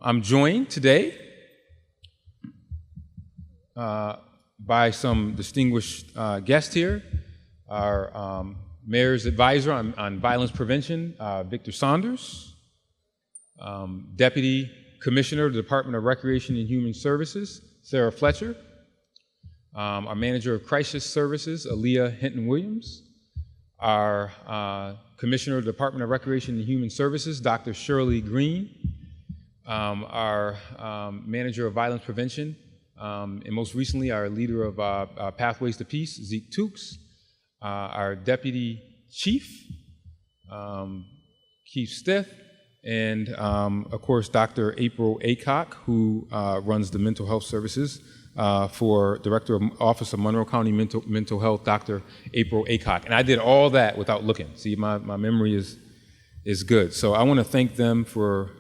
I'm joined today by some distinguished guests here. Our Mayor's Advisor on Violence Prevention, Victor Saunders, Deputy Commissioner of the Department of Recreation and Human Services, Sarah Fletcher, our Manager of Crisis Services, Aaliyah Hinton-Williams, our Commissioner of the Department of Recreation and Human Services, Dr. Shirley Green, our Manager of Violence Prevention, and most recently our Leader of Pathways to Peace, Zeke Tukes, our Deputy Chief, Keith Stith, and of course Dr. April Aycock, who runs the mental health services for Director of Office of Monroe County Mental Health, Dr. April Aycock. And I did all that without looking. See, my memory is good. So I want to thank them for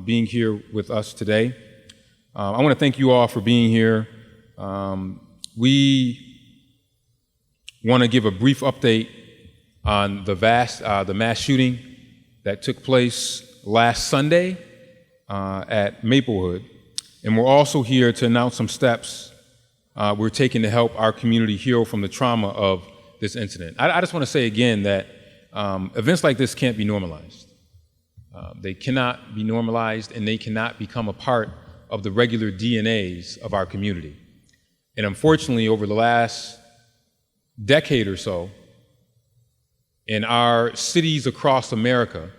being here with us today. I want to thank you all for being here. We want to give a brief update on the mass shooting that took place last Sunday at Maplewood. And we're also here to announce some steps we're taking to help our community heal from the trauma of this incident. I just want to say again that events like this can't be normalized. They cannot be normalized, and they cannot become a part of the regular DNAs of our community. And unfortunately, over the last decade or so, in our cities across America,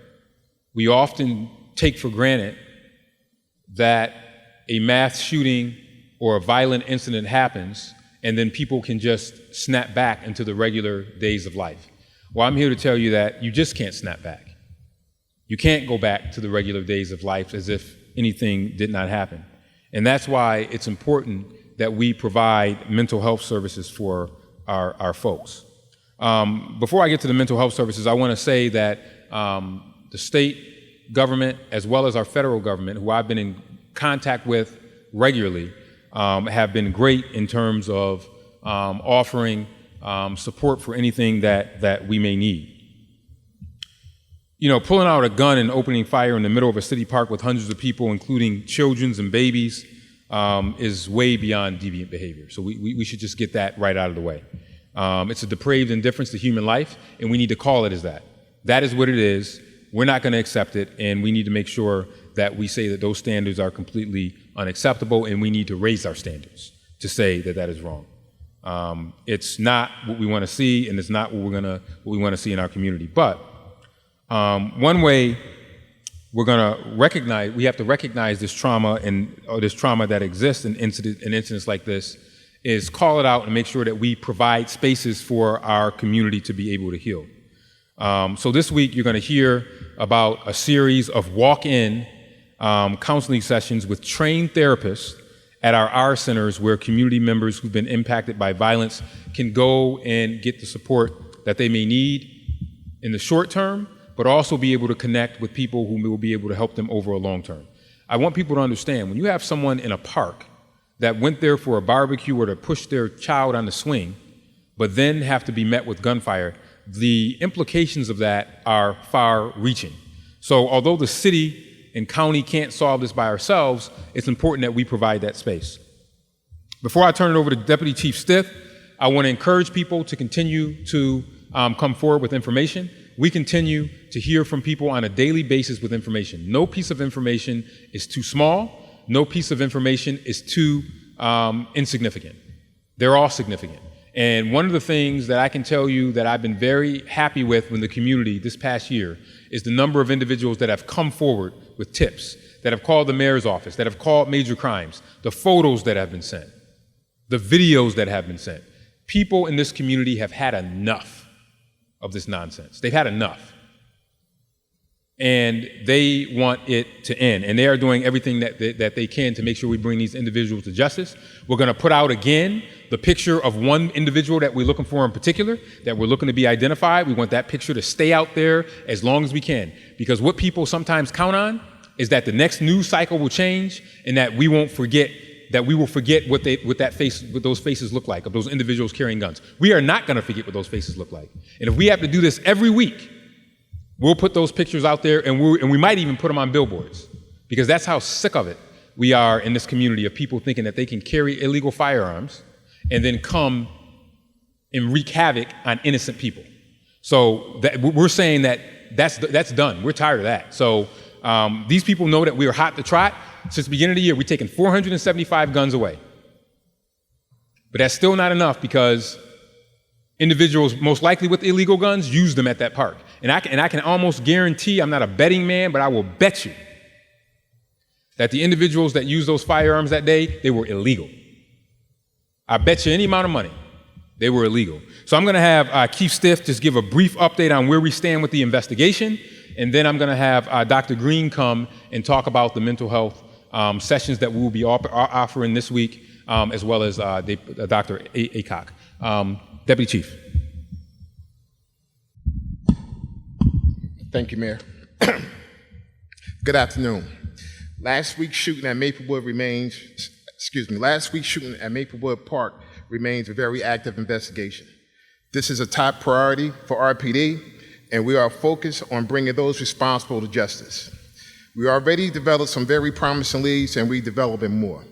we often take for granted that a mass shooting or a violent incident happens, and then people can just snap back into the regular days of life. Well, I'm here to tell you that you just can't snap back. You can't go back to the regular days of life as if anything did not happen. And that's why it's important that we provide mental health services for our folks. Before I get to the mental health services, I want to say that the state government, as well as our federal government, who I've been in contact with regularly, have been great in terms of offering support for anything that we may need. You know, pulling out a gun and opening fire in the middle of a city park with hundreds of people, including children and babies, is way beyond deviant behavior. So we should just get that right out of the way. It's a depraved indifference to human life, and we need to call it as that. That is what it is. We're not going to accept it, and we need to make sure that we say that those standards are completely unacceptable, and we need to raise our standards to say that that is wrong. It's not what we want to see, and it's not what we want to see in our community. But one way we're going to we have to recognize this trauma or this trauma that exists in incidents like this, is call it out and make sure that we provide spaces for our community to be able to heal. So this week you're going to hear about a series of walk-in counseling sessions with trained therapists at our R centers, where community members who've been impacted by violence can go and get the support that they may need in the short term, but also be able to connect with people who will be able to help them over a long term. I want people to understand, when you have someone in a park that went there for a barbecue or to push their child on the swing, but then have to be met with gunfire, the implications of that are far-reaching. So although the city and county can't solve this by ourselves, it's important that we provide that space. Before I turn it over to Deputy Chief Stith, I want to encourage people to continue to come forward with information. We continue to hear from people on a daily basis with information. No piece of information is too small. No piece of information is too insignificant. They're all significant. And one of the things that I can tell you that I've been very happy with in the community this past year is the number of individuals that have come forward with tips, that have called the mayor's office, that have called major crimes, the photos that have been sent, the videos that have been sent. People in this community have had enough of this nonsense. They've had enough. And they want it to end. And they are doing everything that they can to make sure we bring these individuals to justice. We're going to put out again the picture of one individual that we're looking for in particular, that we're looking to be identified. We want that picture to stay out there as long as we can. Because what people sometimes count on is that the next news cycle will change, and that we won't forget, that we will forget what those faces look like, of those individuals carrying guns. We are not going to forget what those faces look like. And if we have to do this every week, we'll put those pictures out there, and we might even put them on billboards, Because that's how sick of it we are in this community of people thinking that they can carry illegal firearms and then come and wreak havoc on innocent people. So we're saying that that's done. We're tired of that. So these people know that we are hot to trot. Since the beginning of the year, we've taken 475 guns away. But that's still not enough because individuals most likely with illegal guns use them at that park. And I can almost guarantee, I'm not a betting man, but I will bet you that the individuals that used those firearms that day, they were illegal. I bet you any amount of money, they were illegal. So I'm going to have Keith Stiff just give a brief update on where we stand with the investigation, and then I'm going to have Dr. Green come and talk about the mental health sessions that we will be offering this week, as well as Dr. Aycock. Deputy Chief. Thank you, Mayor. Good afternoon. Last week's shooting at Maplewood Park remains a very active investigation. This is a top priority for RPD, and we are focused on bringing those responsible to justice. We already developed some very promising leads, and we're developing more.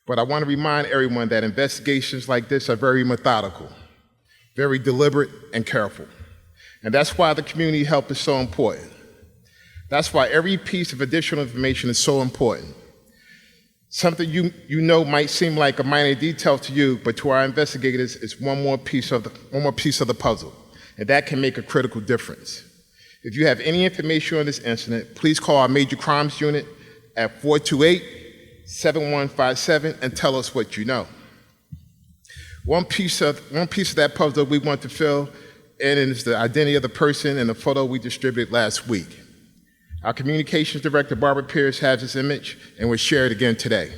But I want to remind everyone that investigations like this are very methodical, very deliberate and careful. And that's why the community help is so important. That's why every piece of additional information is so important. Something you know might seem like a minor detail to you, but to our investigators, it's one more piece of the puzzle, and that can make a critical difference. If you have any information on this incident, please call our Major Crimes Unit at 428-7157 and tell us what you know. One piece of that puzzle we want to fill in is the identity of the person in the photo we distributed last week. Our communications director, Barbara Pierce, has this image and was shared again today.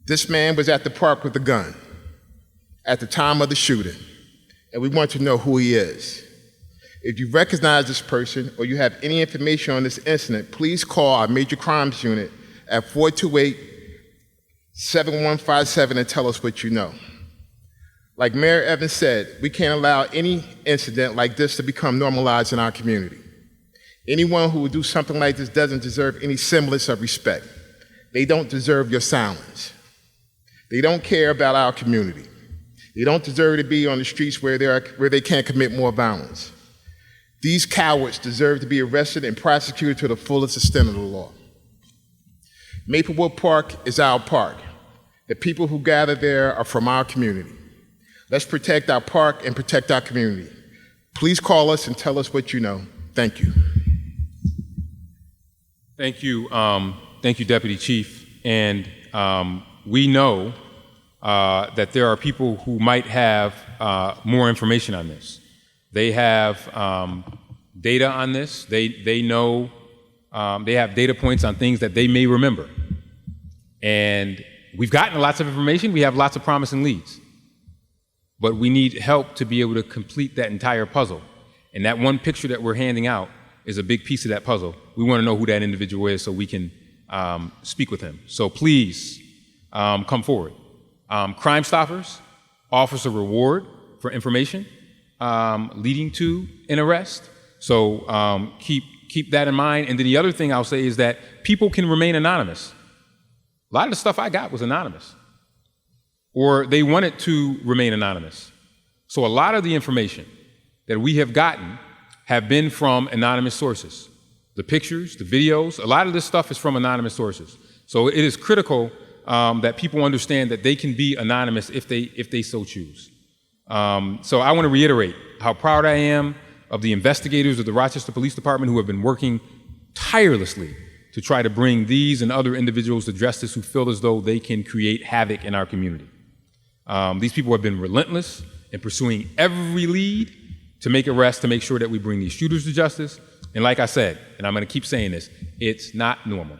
This man was at the park with a gun at the time of the shooting, and we want to know who he is. If you recognize this person or you have any information on this incident, please call our Major Crimes Unit at 428-7157 and tell us what you know. Like Mayor Evans said, we can't allow any incident like this to become normalized in our community. Anyone who would do something like this doesn't deserve any semblance of respect. They don't deserve your silence. They don't care about our community. They don't deserve to be on the streets where they can't commit more violence. These cowards deserve to be arrested and prosecuted to the fullest extent of the law. Maplewood Park is our park. The people who gather there are from our community. Let's protect our park and protect our community. Please call us and tell us what you know. Thank you. Thank you, Deputy Chief. And we know that there are people who might have more information on this. They have data on this. They know, they have data points on things that they may remember. And we've gotten lots of information. We have lots of promising leads. But we need help to be able to complete that entire puzzle. And that one picture that we're handing out is a big piece of that puzzle. We want to know who that individual is so we can speak with him. So please come forward. Crime Stoppers offers a reward for information leading to an arrest. So keep that in mind. And then the other thing I'll say is that people can remain anonymous. A lot of the stuff I got was anonymous, or they wanted to remain anonymous. So a lot of the information that we have gotten have been from anonymous sources. The pictures, the videos, a lot of this stuff is from anonymous sources. So it is critical that people understand that they can be anonymous if they so choose. So I want to reiterate how proud I am of the investigators of the Rochester Police Department who have been working tirelessly to try to bring these and other individuals to justice who feel as though they can create havoc in our community. These people have been relentless in pursuing every lead to make arrests, to make sure that we bring these shooters to justice. And like I said, and I'm going to keep saying this, it's not normal.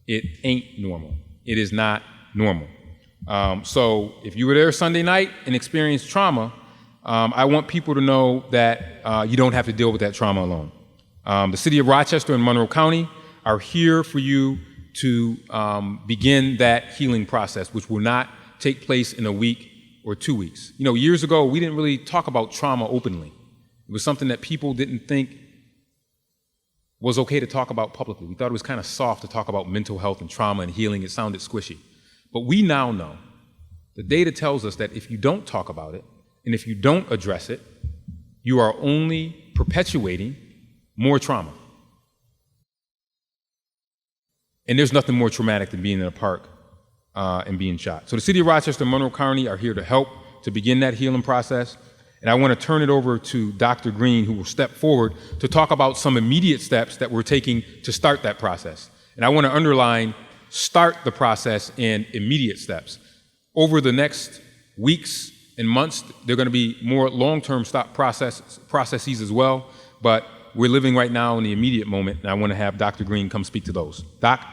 It ain't normal. It is not normal. So if you were there Sunday night and experienced trauma, I want people to know that you don't have to deal with that trauma alone. The city of Rochester and Monroe County are here for you to begin that healing process, which will not take place in a week or 2 weeks. You know, years ago, we didn't really talk about trauma openly. It was something that people didn't think was okay to talk about publicly. We thought it was kind of soft to talk about mental health and trauma and healing. It sounded squishy. But we now know, the data tells us that if you don't talk about it, and if you don't address it, you are only perpetuating more trauma. And there's nothing more traumatic than being in a park and being shot. So the City of Rochester and Monroe County are here to help to begin that healing process. And I want to turn it over to Dr. Green, who will step forward to talk about some immediate steps that we're taking to start that process. And I want to underline, start the process and immediate steps. Over the next weeks and months, there are going to be more long-term processes as well, but we're living right now in the immediate moment, and I want to have Dr. Green come speak to those. Doc?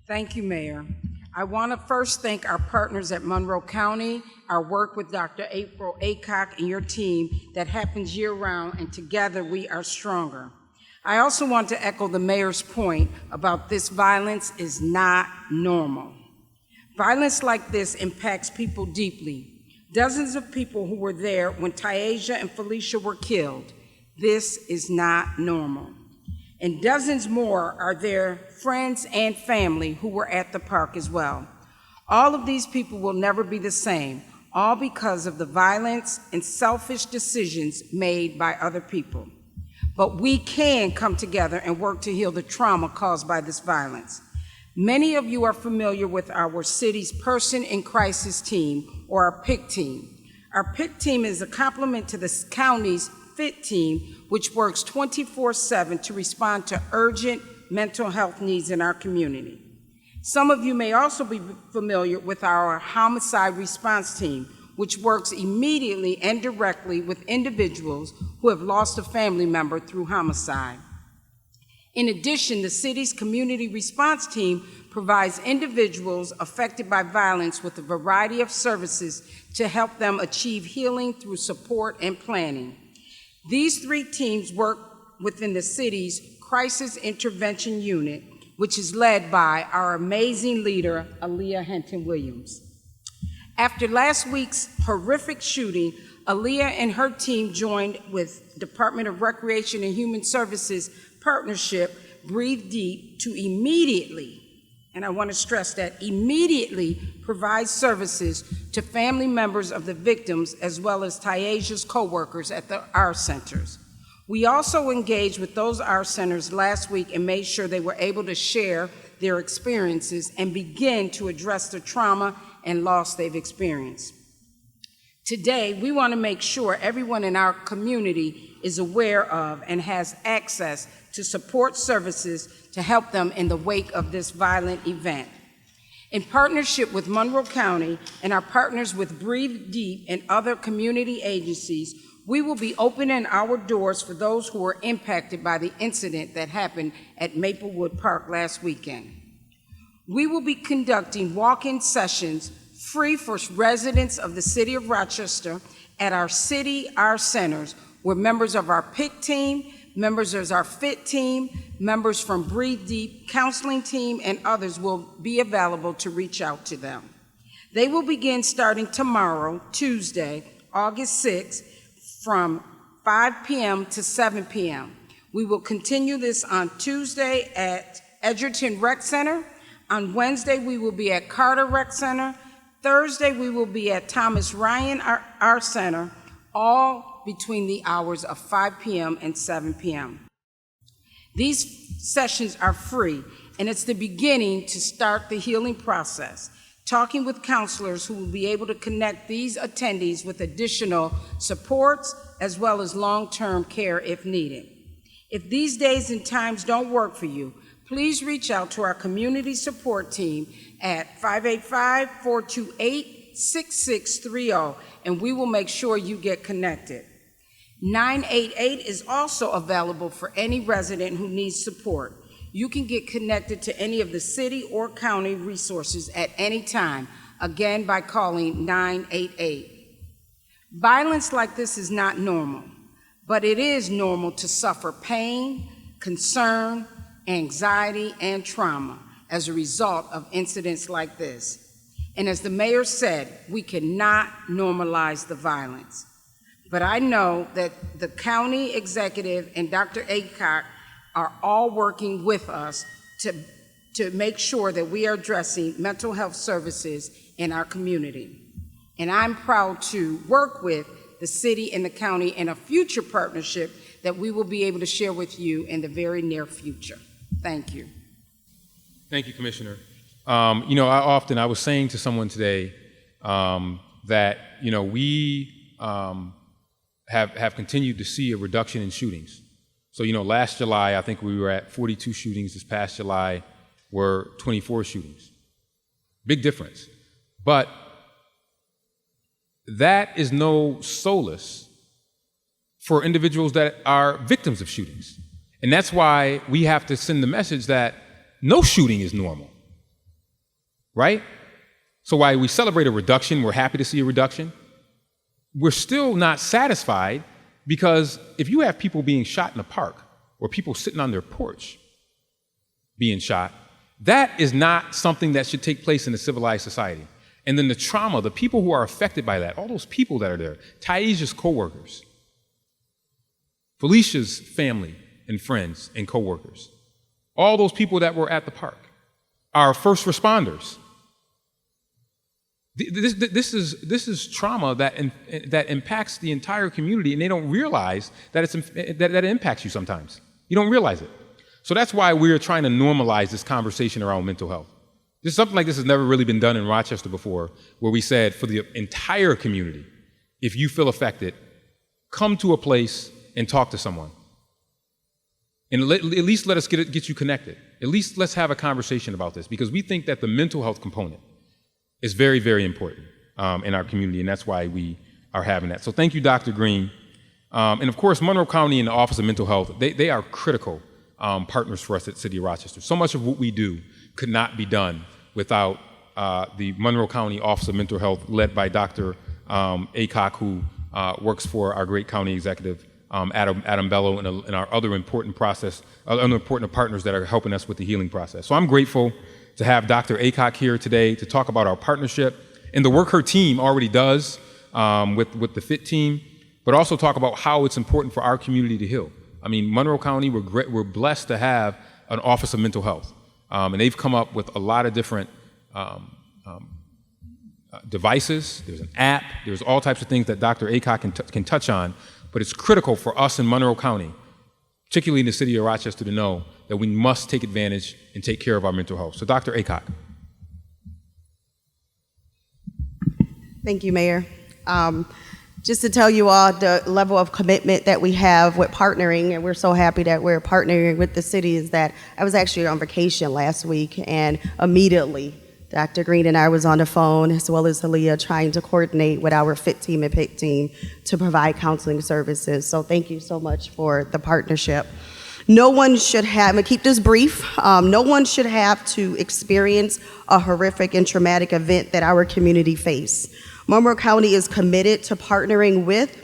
Thank you, Mayor. I want to first thank our partners at Monroe County, our work with Dr. April Aycock and your team that happens year-round, and together we are stronger. I also want to echo the mayor's point about this violence is not normal. Violence like this impacts people deeply. Dozens of people who were there when Taisha and Felicia were killed. This is not normal. And dozens more are their friends and family who were at the park as well. All of these people will never be the same, all because of the violence and selfish decisions made by other people. But we can come together and work to heal the trauma caused by this violence. Many of you are familiar with our city's Person in Crisis team, or our PIC team. Our PIC team is a complement to the county's FIT team, which works 24/7 to respond to urgent mental health needs in our community. Some of you may also be familiar with our homicide response team, which works immediately and directly with individuals who have lost a family member through homicide. In addition, the city's community response team provides individuals affected by violence with a variety of services to help them achieve healing through support and planning. These three teams work within the city's Crisis Intervention Unit, which is led by our amazing leader, Aaliyah Henton-Williams. After last week's horrific shooting, Aaliyah and her team joined with Department of Recreation and Human Services partnership, BreatheDeep, to immediately, and I want to stress that, immediately provide services to family members of the victims as well as Taisha's co-workers at the R centers. We also engaged with those R centers last week and made sure they were able to share their experiences and begin to address the trauma and loss they've experienced. Today, we want to make sure everyone in our community is aware of and has access to support services to help them in the wake of this violent event. In partnership with Monroe County and our partners with BreatheDeep and other community agencies, we will be opening our doors for those who were impacted by the incident that happened at Maplewood Park last weekend. We will be conducting walk-in sessions free for residents of the City of Rochester at our city R centers, where members of our PIC team, members of our FIT team, members from BreatheDeep counseling team, and others will be available to reach out to them. They will begin starting tomorrow, Tuesday, August 6th, from 5 p.m. to 7 p.m. We will continue this on Tuesday at Edgerton Rec Center. On Wednesday, we will be at Carter Rec Center. Thursday, we will be at Thomas Ryan Art Center, all between the hours of 5 p.m. and 7 p.m. These sessions are free, and it's the beginning to start the healing process, talking with counselors who will be able to connect these attendees with additional supports as well as long-term care if needed. If these days and times don't work for you, please reach out to our community support team at 585-428-6630, and we will make sure you get connected. 988 is also available for any resident who needs support. You can get connected to any of the city or county resources at any time, again by calling 988. Violence like this is not normal, but it is normal to suffer pain, concern, anxiety, and trauma as a result of incidents like this. And as the mayor said, we cannot normalize the violence. But I know that the county executive and Dr. Aycock are all working with us to make sure that we are addressing mental health services in our community. And I'm proud to work with the city and the county in a future partnership that we will be able to share with you in the very near future. Thank you. Thank you, Commissioner. I was saying to someone today that, we have continued to see a reduction in shootings. So, last July, I think we were at 42 shootings. This past July were 24 shootings. Big difference. But that is no solace for individuals that are victims of shootings. And that's why we have to send the message that no shooting is normal, right? So while we celebrate a reduction, we're happy to see a reduction, we're still not satisfied, because if you have people being shot in a park or people sitting on their porch being shot, that is not something that should take place in a civilized society. And then the trauma, the people who are affected by that, all those people that are there, Taisha's coworkers, Felicia's family and friends and coworkers, all those people that were at the park, our first responders. This is trauma that impacts the entire community, and they don't realize that it impacts you sometimes. You don't realize it. So that's why we're trying to normalize this conversation around mental health. Something like this has never really been done in Rochester before, where we said for the entire community, if you feel affected, come to a place and talk to someone. And at least let us get you connected. At least let's have a conversation about this, because we think that the mental health component is very, very important in our community, and that's why we are having that. So thank you, Dr. Green. And of course, Monroe County and the Office of Mental Health, they are critical partners for us at City of Rochester. So much of what we do could not be done without the Monroe County Office of Mental Health, led by Dr. Aycock, who works for our great county executive, Adam Bello, and our other important partners that are helping us with the healing process. So I'm grateful to have Dr. Aycock here today to talk about our partnership and the work her team already does with the FIT team, but also talk about how it's important for our community to heal. I mean, Monroe County, we're blessed to have an Office of Mental Health, and they've come up with a lot of different devices. There's an app. There's all types of things that Dr. Aycock can touch on, but it's critical for us in Monroe County, particularly in the city of Rochester, to know that we must take advantage and take care of our mental health. So Dr. Aycock. Thank you, Mayor. Just to tell you all the level of commitment that we have with partnering, and we're so happy that we're partnering with the city, is that I was actually on vacation last week, and immediately Dr. Green and I was on the phone, as well as Aaliyah, trying to coordinate with our FIT team and PIC team to provide counseling services. So thank you so much for the partnership. No one should have, I'm gonna keep this brief, no one should have to experience a horrific and traumatic event that our community face. Monroe County is committed to partnering with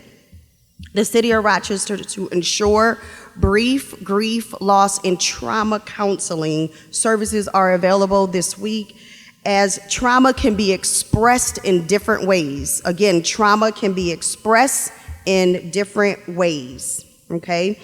the City of Rochester to ensure brief, grief, loss, and trauma counseling services are available this week, as trauma can be expressed in different ways. Again, trauma can be expressed in different ways, okay?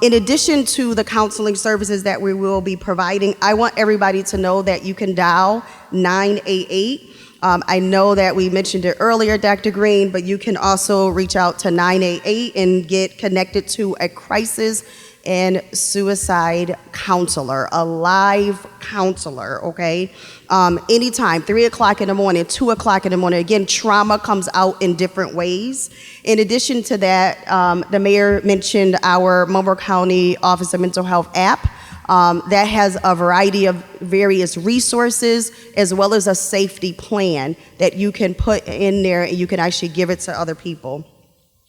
In addition to the counseling services that we will be providing, I want everybody to know that you can dial 988. I know that we mentioned it earlier, Dr. Green, but you can also reach out to 988 and get connected to a crisis and suicide counselor, a live counselor, okay? Anytime, 3 o'clock in the morning, 2 o'clock in the morning. Again, trauma comes out in different ways. In addition to that, the mayor mentioned our Monroe County Office of Mental Health app. That has a variety of various resources, as well as a safety plan that you can put in there, and you can actually give it to other people.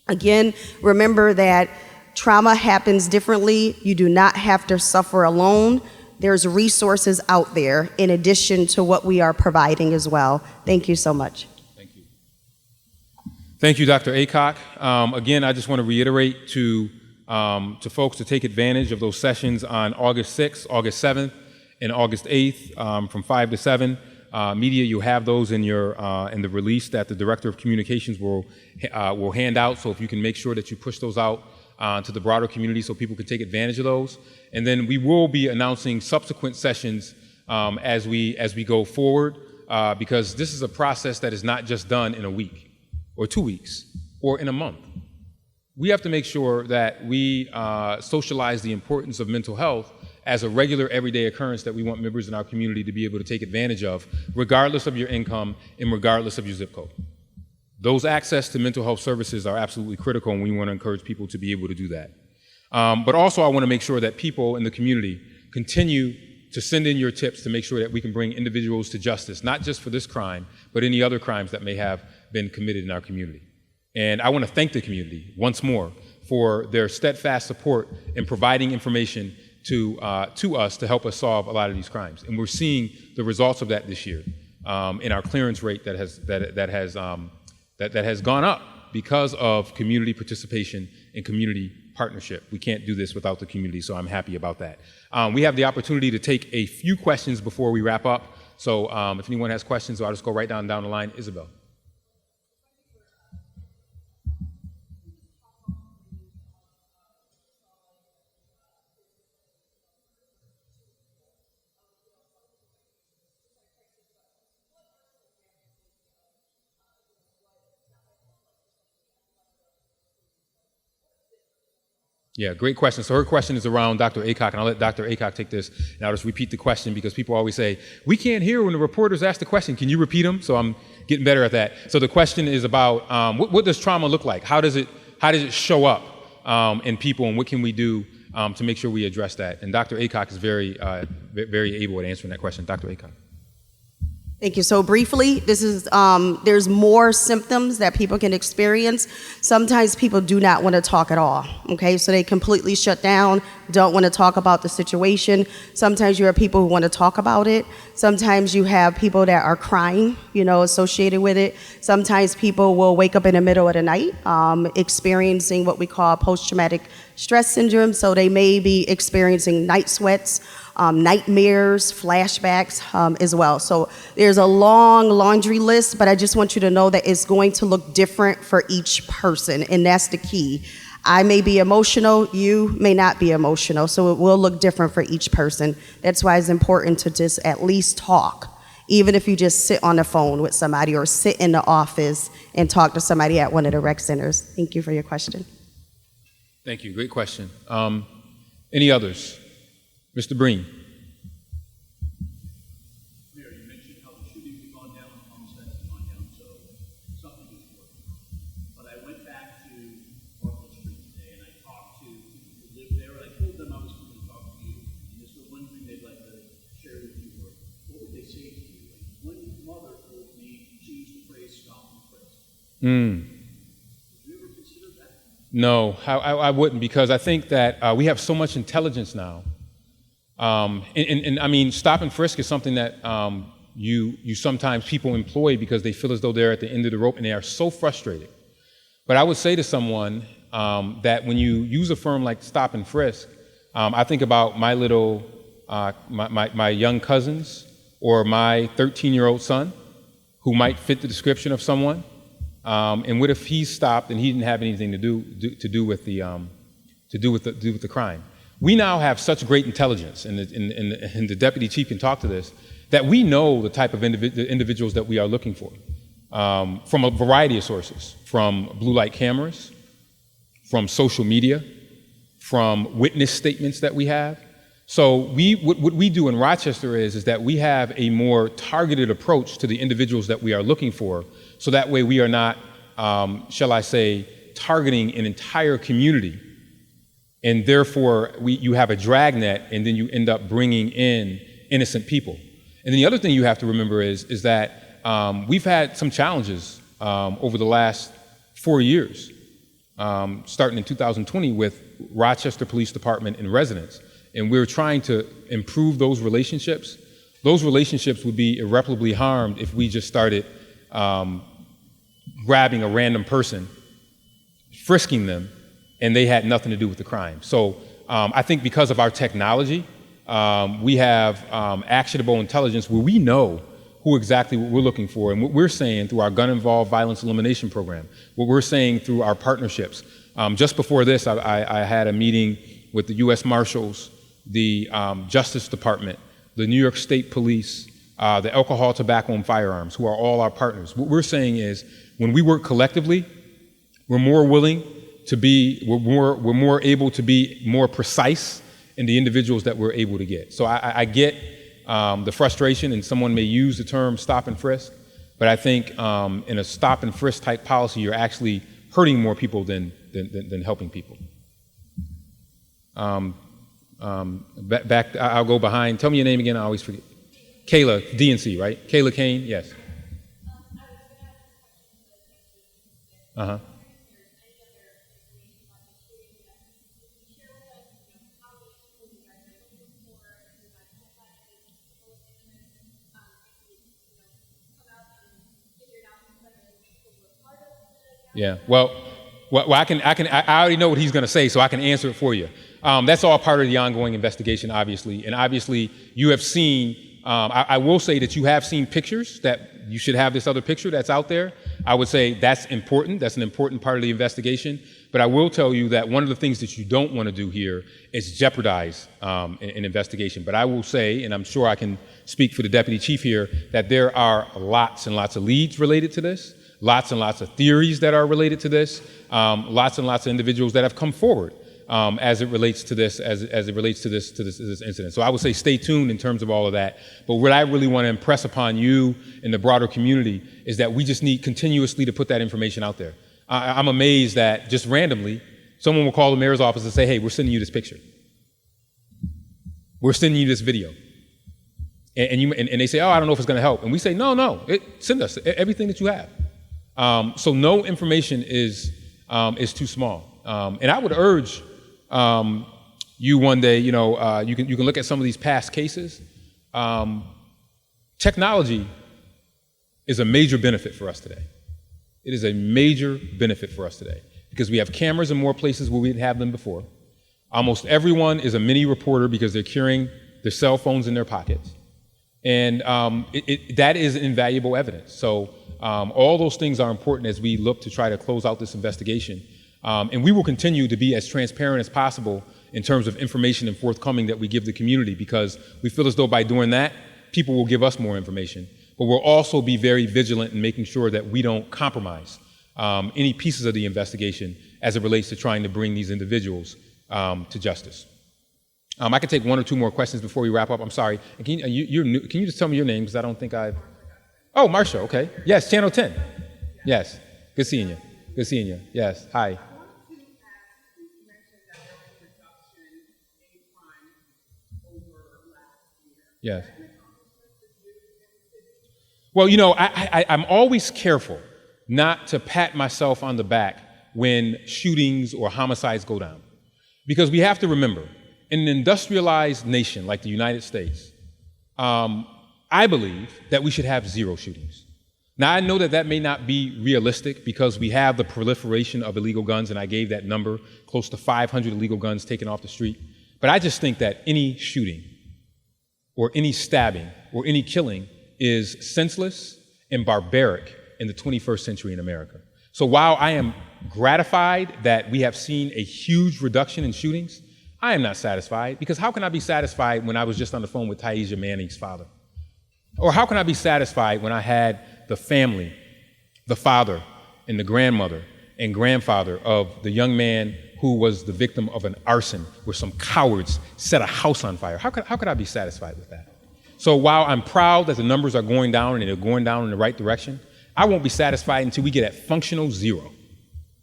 Again, remember that trauma happens differently. You do not have to suffer alone. There's resources out there in addition to what we are providing as well. Thank you so much. Thank you. Thank you, Dr. Aycock. Again, I just want to reiterate to folks to take advantage of those sessions on August 6th, August 7th, and August 8th from 5 to 7. media, you'll have those in your in the release that the Director of Communications will hand out. So if you can make sure that you push those out to the broader community so people can take advantage of those. And then we will be announcing subsequent sessions as we go forward, because this is a process that is not just done in a week or 2 weeks or in a month. We have to make sure that we socialize the importance of mental health as a regular, everyday occurrence that we want members in our community to be able to take advantage of, regardless of your income and regardless of your zip code. Those access to mental health services are absolutely critical, and we want to encourage people to be able to do that. But also, I want to make sure that people in the community continue to send in your tips to make sure that we can bring individuals to justice, not just for this crime, but any other crimes that may have been committed in our community. And I want to thank the community once more for their steadfast support in providing information to us to help us solve a lot of these crimes. And we're seeing the results of that this year in our clearance rate that has gone up because of community participation and community partnership. We can't do this without the community, so I'm happy about that. We have the opportunity to take a few questions before we wrap up. So if anyone has questions, I'll just go right down the line. Isabel. Yeah, great question. So her question is around Dr. Aycock, and I'll let Dr. Aycock take this, and I'll just repeat the question because people always say, we can't hear when the reporters ask the question. Can you repeat them? So I'm getting better at that. So the question is about what does trauma look like? How does it show up in people, and what can we do to make sure we address that? And Dr. Aycock is very able at answering that question. Dr. Aycock. Thank you. So briefly, this is there's more symptoms that people can experience. Sometimes people do not want to talk at all. Okay, so they completely shut down, don't want to talk about the situation. Sometimes you have people who want to talk about it. Sometimes you have people that are crying, associated with it. Sometimes people will wake up in the middle of the night, experiencing what we call post-traumatic stress syndrome. So they may be experiencing night sweats, nightmares, flashbacks as well. So there's a long laundry list, but I just want you to know that it's going to look different for each person, and that's the key. I may be emotional, you may not be emotional, so it will look different for each person. That's why it's important to just at least talk, even if you just sit on the phone with somebody or sit in the office and talk to somebody at one of the rec centers. Thank you for your question. Thank you. Great question. Any others? Mr. Breen. Mayor, you mentioned how the shooting has gone down, homicides has gone down, so something is working. But I went back to Maplewood Street today, and I talked to people who live there, and I told them I was going to talk to you, and this was one thing they'd like to share with you. What would they say to you? One mother told me she used the phrase "stop and frisk." No, I wouldn't, because I think that we have so much intelligence now. And I mean, stop and frisk is something that you sometimes people employ because they feel as though they're at the end of the rope and they are so frustrated. But I would say to someone that when you use a term like stop and frisk, I think about my little, my young cousins or my 13-year-old son who might fit the description of someone. And what if he stopped and he didn't have anything to do with the crime? We now have such great intelligence, and the deputy chief can talk to this, that we know the type of individuals that we are looking for from a variety of sources, from blue light cameras, from social media, from witness statements that we have. So what we do in Rochester is that we have a more targeted approach to the individuals that we are looking for, so that way we are not, shall I say, targeting an entire community, and therefore you have a dragnet, and then you end up bringing in innocent people. And then the other thing you have to remember is that we've had some challenges over the last 4 years, starting in 2020 with Rochester Police Department and residents. And we're trying to improve those relationships. Those relationships would be irreparably harmed if we just started grabbing a random person, frisking them, and they had nothing to do with the crime. So I think because of our technology, we have actionable intelligence where we know who exactly what we're looking for and what we're saying through our gun-involved violence elimination program, what we're saying through our partnerships. Just before this, I had a meeting with the U.S. Marshals, the Justice Department, the New York State Police, the Alcohol, Tobacco, and Firearms, who are all our partners. What we're saying is, when we work collectively, we're more willing to be, we're more able to be more precise in the individuals that we're able to get. So I get the frustration, and someone may use the term stop and frisk, but I think in a stop and frisk type policy, you're actually hurting more people than helping people. Back, I'll go behind. Tell me your name again. I always forget. Kayla, DNC, right? Kayla Kane. Yes. Uh-huh. Yeah. Well, I already know what he's going to say, so I can answer it for you. That's all part of the ongoing investigation, obviously. And obviously, you have seen, I will say that you have seen pictures that you should have this other picture that's out there. I would say that's important. That's an important part of the investigation. But I will tell you that one of the things that you don't want to do here is jeopardize an investigation. But I will say, and I'm sure I can speak for the deputy chief here, that there are lots and lots of leads related to this, lots and lots of theories that are related to this, lots and lots of individuals that have come forward as it relates to this, as it relates to this incident. So I would say stay tuned in terms of all of that. But what I really want to impress upon you and the broader community is that we just need continuously to put that information out there. I'm amazed that just randomly, someone will call the mayor's office and say, hey, we're sending you this picture. We're sending you this video. And they say, oh, I don't know if it's going to help. And we say, no, send us everything that you have. So no information is too small. And I would urge you one day, you can look at some of these past cases. Technology is a major benefit for us today. It is a major benefit for us today because we have cameras in more places where we didn't have them before. Almost everyone is a mini reporter because they're carrying their cell phones in their pockets. And that is invaluable evidence. So all those things are important as we look to try to close out this investigation. And we will continue to be as transparent as possible in terms of information and forthcoming that we give the community because we feel as though by doing that, people will give us more information. But we'll also be very vigilant in making sure that we don't compromise any pieces of the investigation as it relates to trying to bring these individuals to justice. I can take one or two more questions before we wrap up. I'm sorry. And can you just tell me your name because I don't think I've... Oh, Marsha, okay. Yes, Channel 10. Yes, good seeing you. Good seeing you. Yes, hi. Yes. Well, I'm always careful not to pat myself on the back when shootings or homicides go down. Because we have to remember, in an industrialized nation like the United States, I believe that we should have zero shootings. Now, I know that may not be realistic because we have the proliferation of illegal guns, and I gave that number, close to 500 illegal guns taken off the street. But I just think that any shooting or any stabbing or any killing is senseless and barbaric in the 21st century in America. So while I am gratified that we have seen a huge reduction in shootings, I am not satisfied because how can I be satisfied when I was just on the phone with Taisha Manning's father? Or how can I be satisfied when I had the family, the father and the grandmother and grandfather of the young man who was the victim of an arson where some cowards set a house on fire? How could I be satisfied with that? So while I'm proud that the numbers are going down and they're going down in the right direction, I won't be satisfied until we get at functional zero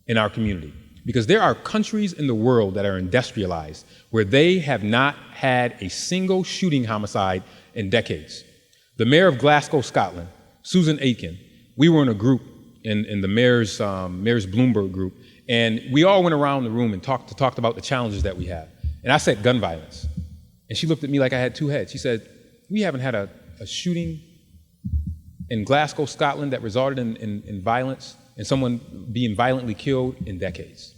in our community. Because there are countries in the world that are industrialized where they have not had a single shooting homicide in decades. The mayor of Glasgow, Scotland, Susan Aitken, we were in a group in the mayor's Bloomberg group, and we all went around the room and talked about the challenges that we have. And I said gun violence. And she looked at me like I had two heads. She said, we haven't had a shooting in Glasgow, Scotland that resulted in violence and someone being violently killed in decades.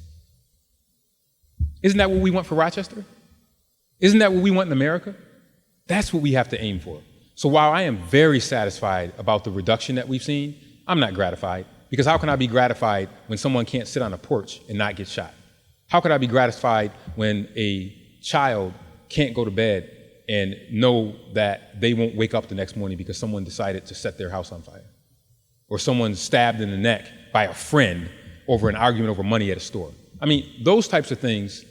Isn't that what we want for Rochester? Isn't that what we want in America? That's what we have to aim for. So while I am very satisfied about the reduction that we've seen, I'm not gratified. Because how can I be gratified when someone can't sit on a porch and not get shot? How could I be gratified when a child can't go to bed and know that they won't wake up the next morning because someone decided to set their house on fire? Or someone stabbed in the neck by a friend over an argument over money at a store? I mean, those types of things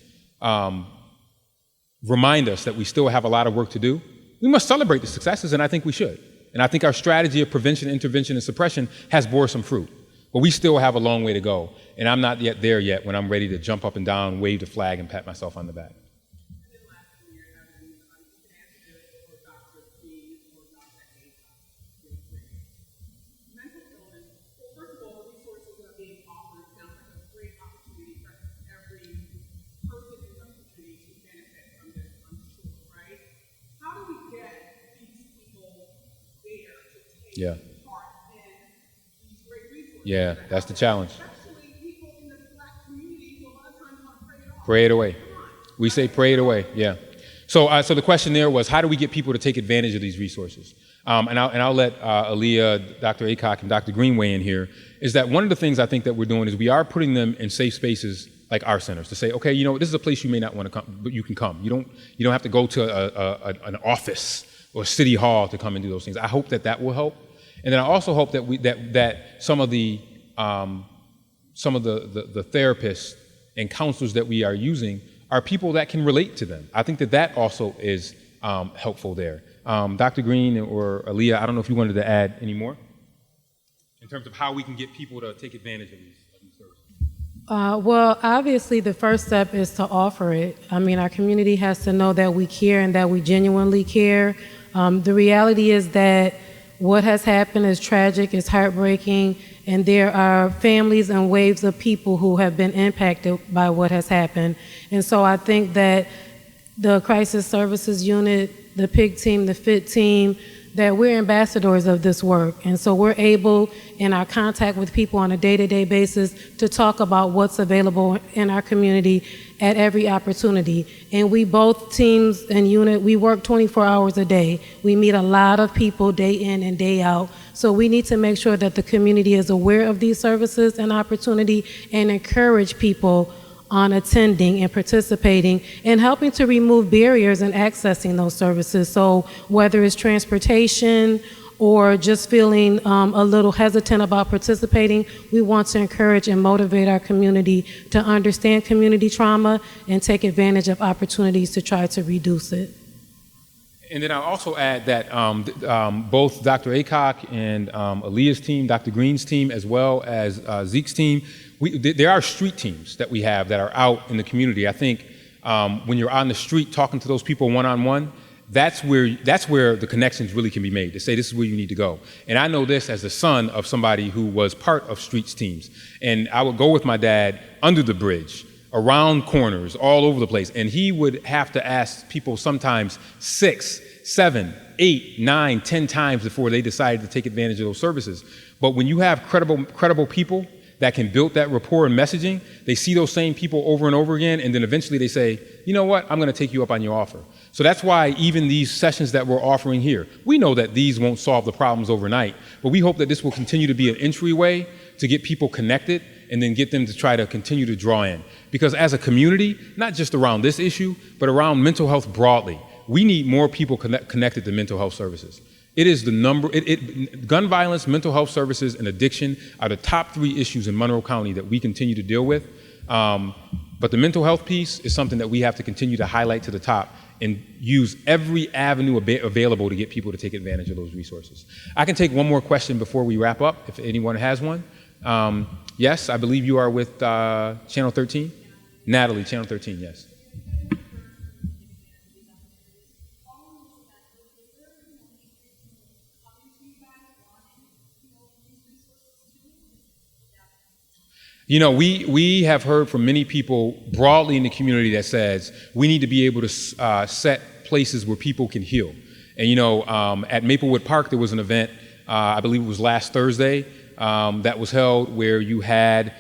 remind us that we still have a lot of work to do. We must celebrate the successes, and I think we should. And I think our strategy of prevention, intervention, and suppression has bore some fruit. But we still have a long way to go, and I'm not yet there yet when I'm ready to jump up and down, wave the flag, and pat myself on the back. Yeah. Yeah, that's the challenge. Pray it away. We say pray it away, yeah. So the question there was, how do we get people to take advantage of these resources? And I'll let Aaliyah, Dr. Aycock, and Dr. Greenway in here, is that one of the things I think that we're doing is we are putting them in safe spaces like our centers to say, okay, you know, this is a place you may not want to come, but you can come. You don't have to go to an office or city hall to come and do those things. I hope that will help. And then I also hope that that some of the therapists and counselors that we are using are people that can relate to them. I think that also is helpful there. Dr. Green or Aaliyah, I don't know if you wanted to add any more in terms of how we can get people to take advantage of these services. Well, obviously, the first step is to offer it. I mean, our community has to know that we care and that we genuinely care. The reality is that what has happened is tragic, it's heartbreaking, and there are families and waves of people who have been impacted by what has happened. And so I think that the Crisis Services Unit, the PIG team, the FIT team, that we're ambassadors of this work. And so we're able, in our contact with people on a day-to-day basis, to talk about what's available in our community at every opportunity. And we both teams and unit, we work 24 hours a day. We meet a lot of people day in and day out. So we need to make sure that the community is aware of these services and opportunity and encourage people on attending and participating and helping to remove barriers in accessing those services. So whether it's transportation or just feeling a little hesitant about participating, we want to encourage and motivate our community to understand community trauma and take advantage of opportunities to try to reduce it. And then I'll also add that both Dr. Aycock and Aaliyah's team, Dr. Green's team, as well as Zeke's team, there are street teams that we have that are out in the community. I think when you're on the street talking to those people one-on-one, that's where the connections really can be made, to say this is where you need to go. And I know this as the son of somebody who was part of streets teams. And I would go with my dad under the bridge, around corners, all over the place. And he would have to ask people sometimes 6, 7, 8, 9, 10 times before they decided to take advantage of those services. But when you have credible people that can build that rapport and messaging, they see those same people over and over again, and then eventually they say, you know what, I'm gonna take you up on your offer. So that's why even these sessions that we're offering here, we know that these won't solve the problems overnight, but we hope that this will continue to be an entryway to get people connected and then get them to try to continue to draw in. Because as a community, not just around this issue, but around mental health broadly, we need more people connected to mental health services. It is the number, gun violence, mental health services, and addiction are the top 3 issues in Monroe County that we continue to deal with. But the mental health piece is something that we have to continue to highlight to the top and use every avenue available to get people to take advantage of those resources. I can take one more question before we wrap up, if anyone has one. Yes, I believe you are with Channel 13? Natalie, Channel 13, yes. You know, we have heard from many people broadly in the community that says we need to be able to set places where people can heal. And you know, at Maplewood Park there was an event, I believe it was last Thursday, that was held where you had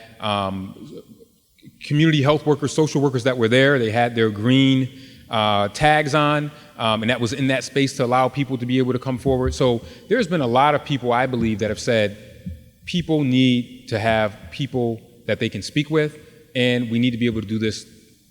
community health workers, social workers that were there. They had their green tags on, and that was in that space to allow people to be able to come forward. So there's been a lot of people, I believe, that have said people need to have people that they can speak with, and we need to be able to do this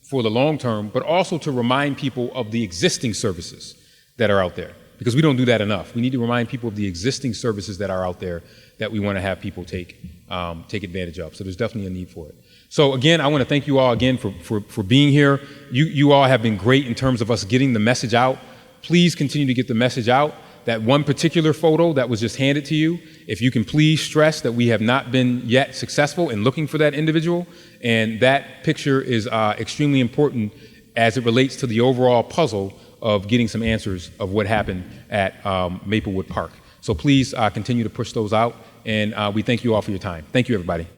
for the long term, but also to remind people of the existing services that are out there, because we don't do that enough. We need to remind people of the existing services that are out there that we want to have people take advantage of. So there's definitely a need for it. So again, I want to thank you all again for being here. You all have been great in terms of us getting the message out. Please continue to get the message out. That one particular photo that was just handed to you, if you can please stress that we have not been yet successful in looking for that individual, and that picture is extremely important as it relates to the overall puzzle of getting some answers of what happened at Maplewood Park. So please continue to push those out, and we thank you all for your time. Thank you, everybody.